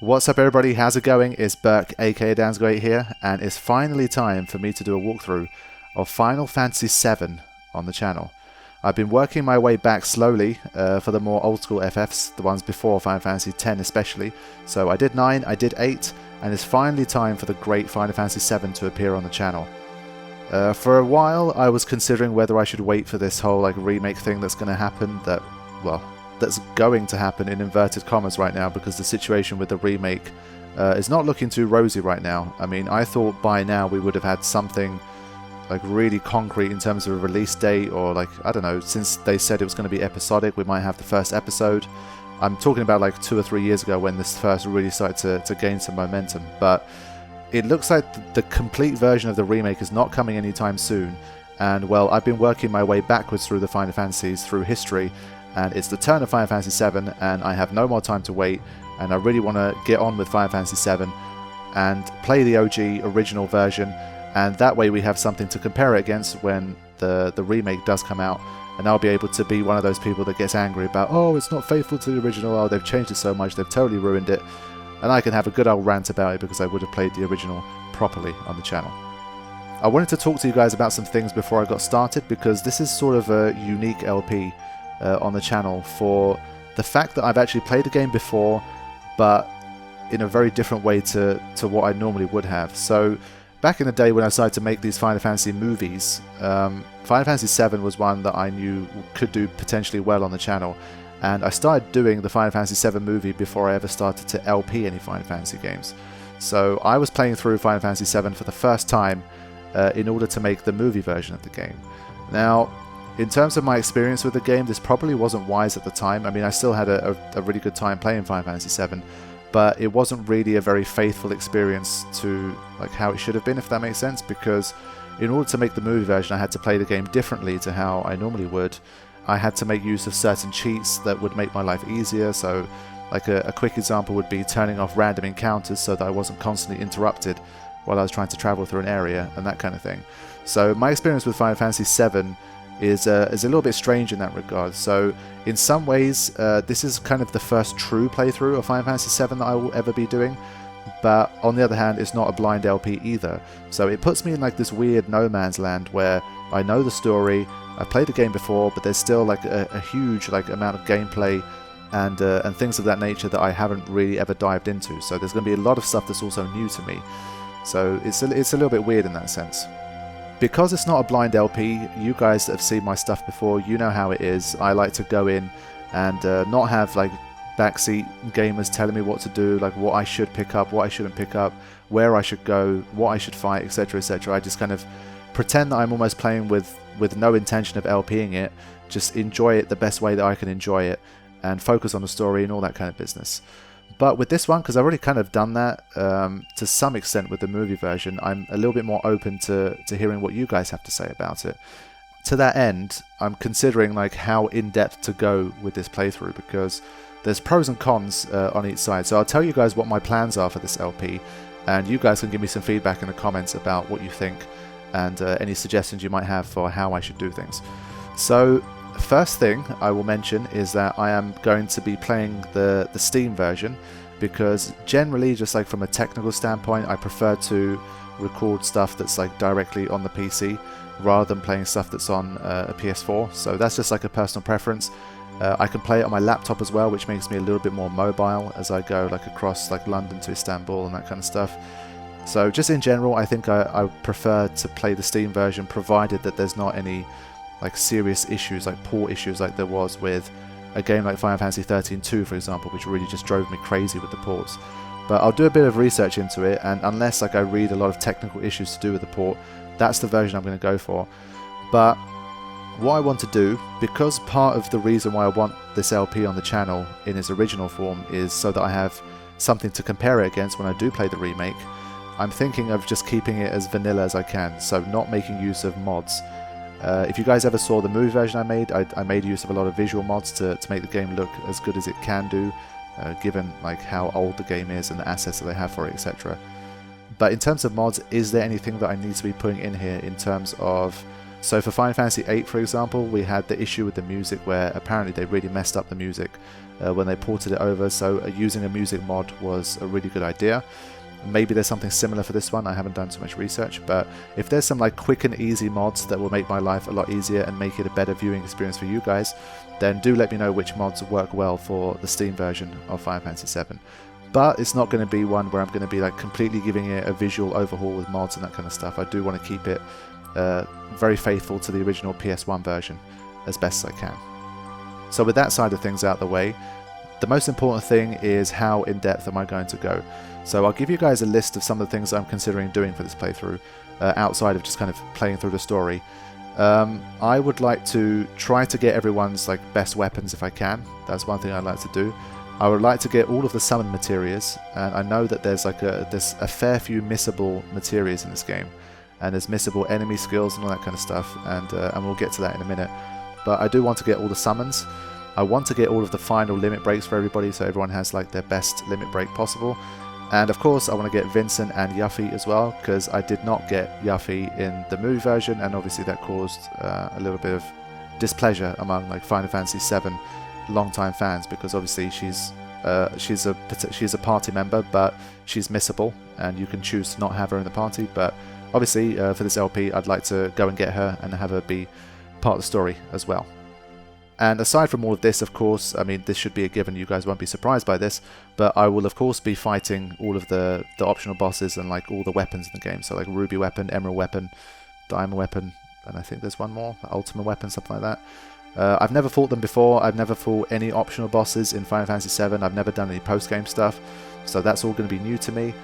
What's up everybody, how's it going? It's Burke aka Dansgreat here, and it's finally time for me to do a walkthrough of Final Fantasy VII on the channel. I've been working my way back slowly for the more old school FFs, the ones before Final Fantasy X especially. So I did 9, I did 8, and it's finally time for the great Final Fantasy VII to appear on the channel. For a while I was considering whether I should wait for this whole remake thing that's going to happen, that's going to happen in inverted commas right now, because the situation with the remake is not looking too rosy right now. I mean, I thought by now we would have had something really concrete in terms of a release date, or I don't know, since they said it was going to be episodic, we might have the first episode. I'm talking about 2 or 3 years ago when this first really started to gain some momentum, but it looks like the complete version of the remake is not coming anytime soon. And well, I've been working my way backwards through the Final Fantasies, through history, and it's the turn of Final Fantasy VII, and I have no more time to wait, and I really want to get on with Final Fantasy VII and play the OG original version, and that way we have something to compare it against when the remake does come out, and I'll be able to be one of those people that gets angry about, oh, it's not faithful to the original, oh, they've changed it so much, they've totally ruined it, and I can have a good old rant about it because I would have played the original properly on the channel. I wanted to talk to you guys about some things before I got started, because this is sort of a unique LP on the channel for the fact that I've actually played the game before, but in a very different way to what I normally would have. So back in the day when I started to make these Final Fantasy movies, Final Fantasy VII was one that I knew could do potentially well on the channel, and I started doing the Final Fantasy VII movie before I ever started to LP any Final Fantasy games. So I was playing through Final Fantasy VII for the first time in order to make the movie version of the game. Now, in terms of my experience with the game, this probably wasn't wise at the time. I mean, I still had a really good time playing Final Fantasy VII, but it wasn't really a very faithful experience to how it should have been, if that makes sense, because in order to make the movie version I had to play the game differently to how I normally would. I had to make use of certain cheats that would make my life easier, so a quick example would be turning off random encounters so that I wasn't constantly interrupted while I was trying to travel through an area and that kind of thing. So my experience with Final Fantasy VII is a little bit strange in that regard. So in some ways this is kind of the first true playthrough of Final Fantasy VII that I will ever be doing, but on the other hand it's not a blind LP either. So it puts me in this weird no man's land where I know the story, I've played the game before, but there's still a huge amount of gameplay and things of that nature that I haven't really ever dived into. So there's going to be a lot of stuff that's also new to me. So it's a little bit weird in that sense. Because it's not a blind LP, you guys that have seen my stuff before, you know how it is. I like to go in and not have backseat gamers telling me what to do, what I should pick up, what I shouldn't pick up, where I should go, what I should fight, etc, etc. I just kind of pretend that I'm almost playing with no intention of LPing it, just enjoy it the best way that I can enjoy it, and focus on the story and all that kind of business. But with this one, because I've already kind of done that to some extent with the movie version, I'm a little bit more open to hearing what you guys have to say about it. To that end, I'm considering how in-depth to go with this playthrough, because there's pros and cons on each side. So I'll tell you guys what my plans are for this LP, and you guys can give me some feedback in the comments about what you think and any suggestions you might have for how I should do things. So first thing I will mention is that I am going to be playing the Steam version, because generally, just from a technical standpoint, I prefer to record stuff that's directly on the PC rather than playing stuff that's on a PS4. So that's just a personal preference. I can play it on my laptop as well, which makes me a little bit more mobile as I go across London to Istanbul and that kind of stuff. So just in general, I think I prefer to play the Steam version, provided that there's not any serious issues, port issues there was with a game like Final Fantasy 13-2, for example, which really just drove me crazy with the ports. But I'll do a bit of research into it, and unless I read a lot of technical issues to do with the port, that's the version I'm going to go for. But what I want to do, because part of the reason why I want this LP on the channel in its original form is so that I have something to compare it against when I do play the remake, I'm thinking of just keeping it as vanilla as I can, so not making use of mods. If you guys ever saw the movie version I made use of a lot of visual mods to make the game look as good as it can do, given how old the game is and the assets that they have for it, etc. But in terms of mods, is there anything that I need to be putting in here in terms of So for Final Fantasy VIII, for example, we had the issue with the music where apparently they really messed up the music when they ported it over, so using a music mod was a really good idea. Maybe there's something similar for this one. I haven't done so much research, but if there's some like quick and easy mods that will make my life a lot easier and make it a better viewing experience for you guys, then do let me know which mods work well for the Steam version of Final Fantasy VII. But it's not going to be one where I'm going to be like completely giving it a visual overhaul with mods and that kind of stuff. I do want to keep it very faithful to the original PS1 version as best as I can. So with that side of things out the way, the most important thing is how in depth am I going to go. So I'll give you guys a list of some of the things I'm considering doing for this playthrough, outside of just kind of playing through the story. I would like to try to get everyone's like best weapons if I can. That's one thing I'd like to do. I would like to get all of the summon materias, and I know that there's a fair few missable materias in this game, and there's missable enemy skills and all that kind of stuff, and we'll get to that in a minute. But I do want to get all the summons. I want to get all of the final limit breaks for everybody, so everyone has like their best limit break possible. And of course I want to get Vincent and Yuffie as well, because I did not get Yuffie in the movie version, and obviously that caused a little bit of displeasure among like Final Fantasy VII long-time fans, because obviously she's a party member, but she's missable, and you can choose to not have her in the party. But obviously for this LP I'd like to go and get her and have her be part of the story as well. And aside from all of this, of course, I mean, this should be a given, you guys won't be surprised by this, but I will of course be fighting all of the optional bosses and like all the weapons in the game. So like Ruby weapon, Emerald weapon, Diamond weapon, and I think there's one more, Ultimate weapon, something like that. I've never fought them before. I've never fought any optional bosses in Final Fantasy VII. I've never done any post-game stuff, so that's all going to be new to me.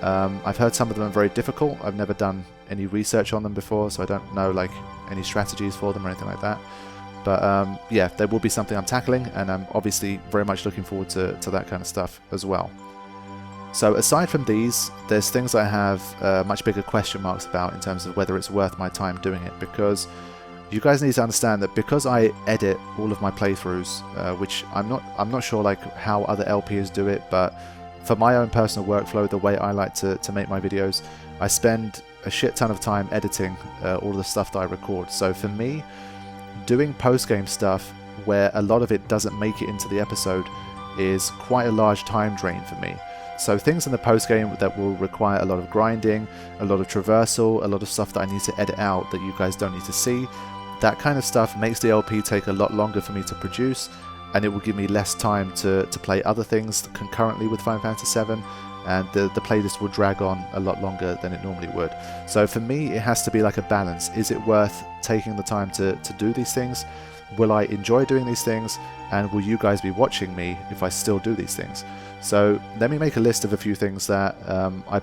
I've heard some of them are very difficult. I've never done any research on them before, so I don't know like any strategies for them or anything like that. But yeah, there will be something I'm tackling, and I'm obviously very much looking forward to that kind of stuff as well. So aside from these, there's things I have much bigger question marks about in terms of whether it's worth my time doing it, because you guys need to understand that because I edit all of my playthroughs, which I'm not sure like how other LPs do it, but for my own personal workflow, the way I like to make my videos, I spend a shit ton of time editing all of the stuff that I record. So for me, doing post-game stuff where a lot of it doesn't make it into the episode is quite a large time drain for me. So things in the post-game that will require a lot of grinding, a lot of traversal, a lot of stuff that I need to edit out that you guys don't need to see, that kind of stuff makes the LP take a lot longer for me to produce, and it will give me less time to play other things concurrently with Final Fantasy VII, and the playlist will drag on a lot longer than it normally would. So for me, it has to be like a balance. Is it worth taking the time to do these things? Will I enjoy doing these things? And will you guys be watching me if I still do these things? So let me make a list of a few things that I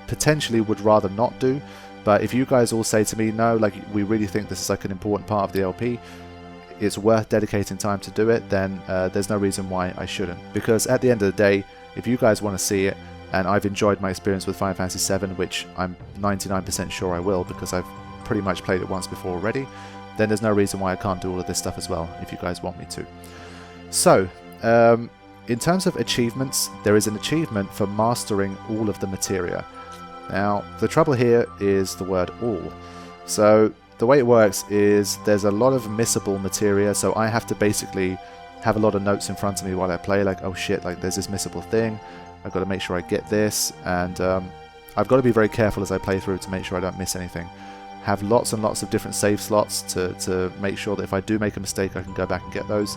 potentially would rather not do. But if you guys all say to me, no, like we really think this is like an important part of the LP, it's worth dedicating time to do it, then there's no reason why I shouldn't. Because at the end of the day, if you guys want to see it, and I've enjoyed my experience with Final Fantasy VII, which I'm 99% sure I will because I've pretty much played it once before already, then there's no reason why I can't do all of this stuff as well if you guys want me to. So, in terms of achievements, there is an achievement for mastering all of the materia. Now, the trouble here is the word all. So, the way it works is there's a lot of missable materia, so I have to basically have a lot of notes in front of me while I play, like, oh shit, like there's this missable thing, I've got to make sure I get this, and I've got to be very careful as I play through to make sure I don't miss anything. Have lots and lots of different save slots to make sure that if I do make a mistake I can go back and get those,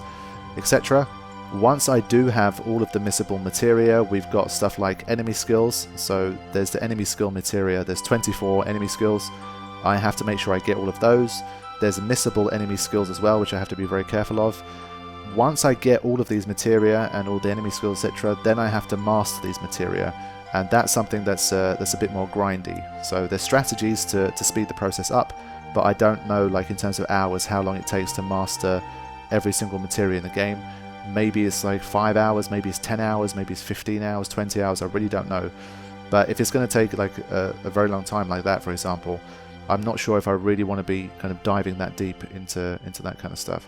etc. Once I do have all of the missable materia, we've got stuff like enemy skills. So there's the enemy skill materia, there's 24 enemy skills. I have to make sure I get all of those. There's missable enemy skills as well, which I have to be very careful of. Once I get all of these materia and all the enemy skills, etc., then I have to master these materia, and that's something that's a bit more grindy. So there's strategies to speed the process up, but I don't know, like in terms of hours, how long it takes to master every single materia in the game. Maybe it's like 5 hours, maybe it's 10 hours, maybe it's 15 hours, 20 hours, I really don't know. But if it's going to take like a very long time like that, for example, I'm not sure if I really want to be kind of diving that deep into that kind of stuff.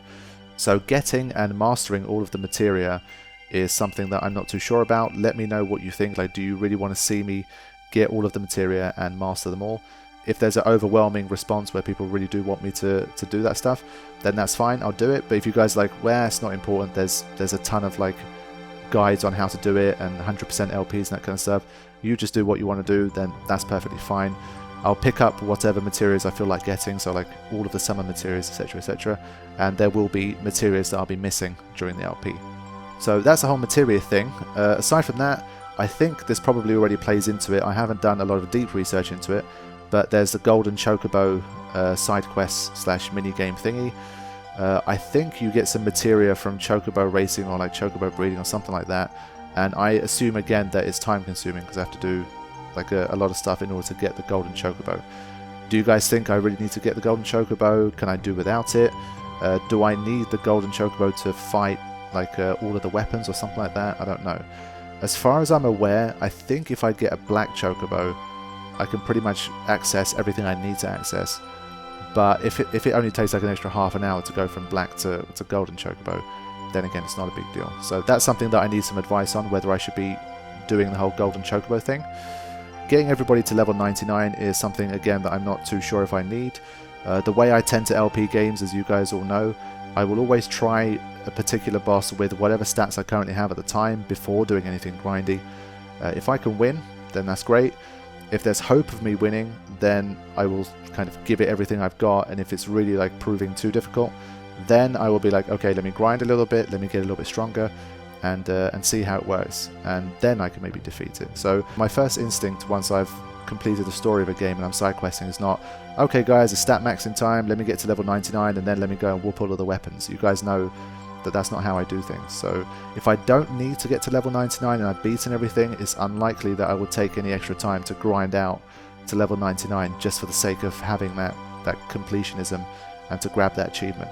So getting and mastering all of the materia is something that I'm not too sure about. Let me know what you think. Like, do you really want to see me get all of the materia and master them all? if there's an overwhelming response where people really do want me to do that stuff, then that's fine, I'll do it. But if you guys are like, well, it's not important, there's a ton of like guides on how to do it and 100% LPs and that kind of stuff, you just do what you want to do, then that's perfectly fine. I'll pick up whatever materials I feel like getting, so like all of the summer materials, etc, etc, and there will be materials that I'll be missing during the LP. So that's the whole Materia thing. Aside from that, I think this probably already plays into it. I haven't done a lot of deep research into it, but there's the Golden Chocobo side quest / mini game thingy. I think you get some materia from Chocobo racing or like Chocobo breeding or something like that, and I assume again that it's time consuming because I have to do like a lot of stuff in order to get the Golden Chocobo. Do you guys think I really need to get the Golden Chocobo? Can I do without it? Do I need the Golden Chocobo to fight like all of the weapons or something like that? I don't know. As far as I'm aware, I think if I get a black Chocobo, I can pretty much access everything I need to access. But if it only takes like an extra half an hour to go from black to Golden Chocobo, then again it's not a big deal. So that's something that I need some advice on, whether I should be doing the whole Golden Chocobo thing. Getting everybody to level 99 is something, again, that I'm not too sure if I need. The way I tend to LP games, as you guys all know, I will always try a particular boss with whatever stats I currently have at the time before doing anything grindy. If I can win, then that's great. If there's hope of me winning, then I will kind of give it everything I've got, and if it's really like proving too difficult, then I will be like, okay, let me grind a little bit, let me get a little bit stronger, and see how it works, and then I can maybe defeat it. So my first instinct once I've completed the story of a game and I'm side questing is not, okay guys, it's stat maxing time, let me get to level 99 and then let me go and whoop all of the weapons. You guys know that that's not how I do things. So if I don't need to get to level 99 and I've beaten everything, it's unlikely that I would take any extra time to grind out to level 99 just for the sake of having that completionism and to grab that achievement.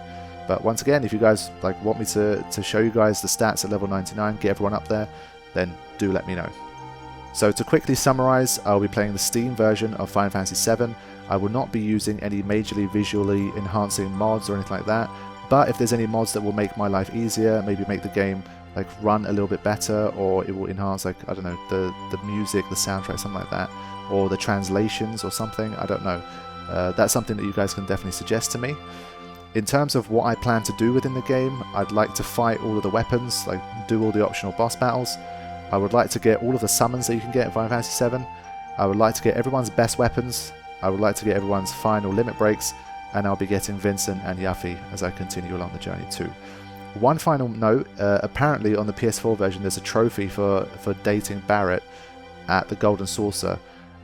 But once again, if you guys like want me to show you guys the stats at level 99, get everyone up there, then do let me know. So to quickly summarize, I'll be playing the Steam version of Final Fantasy VII. I will not be using any majorly visually enhancing mods or anything like that, but if there's any mods that will make my life easier, maybe make the game like run a little bit better, or it will enhance, like, I don't know, the music, the soundtrack, something like that, or the translations or something, I don't know. That's something that you guys can definitely suggest to me. In terms of what I plan to do within the game, I'd like to fight all of the weapons, like do all the optional boss battles. I would like to get all of the summons that you can get in Final Fantasy VII. I would like to get everyone's best weapons. I would like to get everyone's final limit breaks, and I'll be getting Vincent and Yuffie as I continue along the journey too. One final note, apparently on the PS4 version there's a trophy for dating Barrett at the Golden Saucer.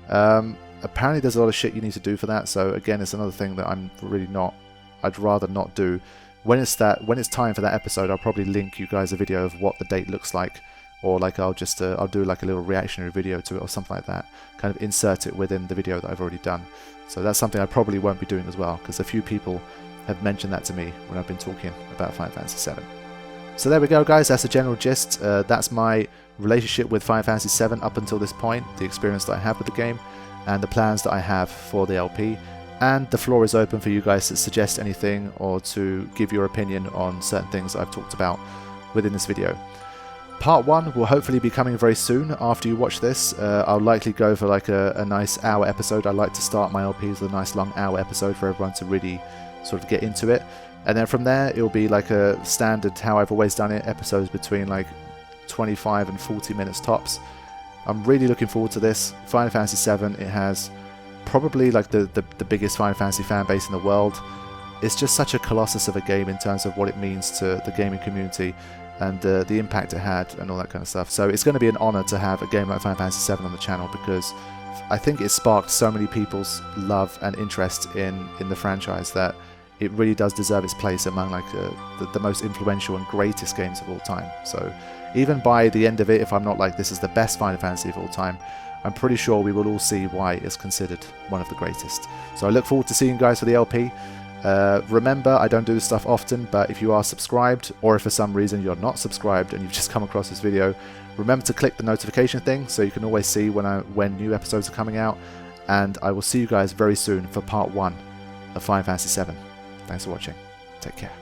Apparently there's a lot of shit you need to do for that, so again it's another thing that I'd rather not do. When it's time for that episode, I'll probably link you guys a video of what the date looks like, or like I'll do like a little reactionary video to it or something like that, kind of insert it within the video that I've already done. So that's something I probably won't be doing as well, because a few people have mentioned that to me when I've been talking about Final Fantasy VII. So there we go guys, that's the general gist. That's my relationship with Final Fantasy VII up until this point, the experience that I have with the game, and the plans that I have for the LP. And the floor is open for you guys to suggest anything or to give your opinion on certain things I've talked about within this video. Part 1 will hopefully be coming very soon after you watch this. I'll likely go for like a nice hour episode. I like to start my LPs with a nice long hour episode for everyone to really sort of get into it. And then from there it'll be like a standard, how I've always done it, episodes between like 25 and 40 minutes tops. I'm really looking forward to this. Final Fantasy VII, it has probably like the biggest Final Fantasy fan base in the world. It's just such a colossus of a game in terms of what it means to the gaming community and the impact it had and all that kind of stuff. So it's going to be an honor to have a game like Final Fantasy VII on the channel, because I think it sparked so many people's love and interest in the franchise that it really does deserve its place among like the most influential and greatest games of all time. So even by the end of it, if I'm not like this is the best Final Fantasy of all time, I'm pretty sure we will all see why it's considered one of the greatest. So I look forward to seeing you guys for the LP. Remember, I don't do this stuff often, but if you are subscribed, or if for some reason you're not subscribed and you've just come across this video, remember to click the notification thing so you can always see when new episodes are coming out. And I will see you guys very soon for part 1 of Final Fantasy VII. Thanks for watching. Take care.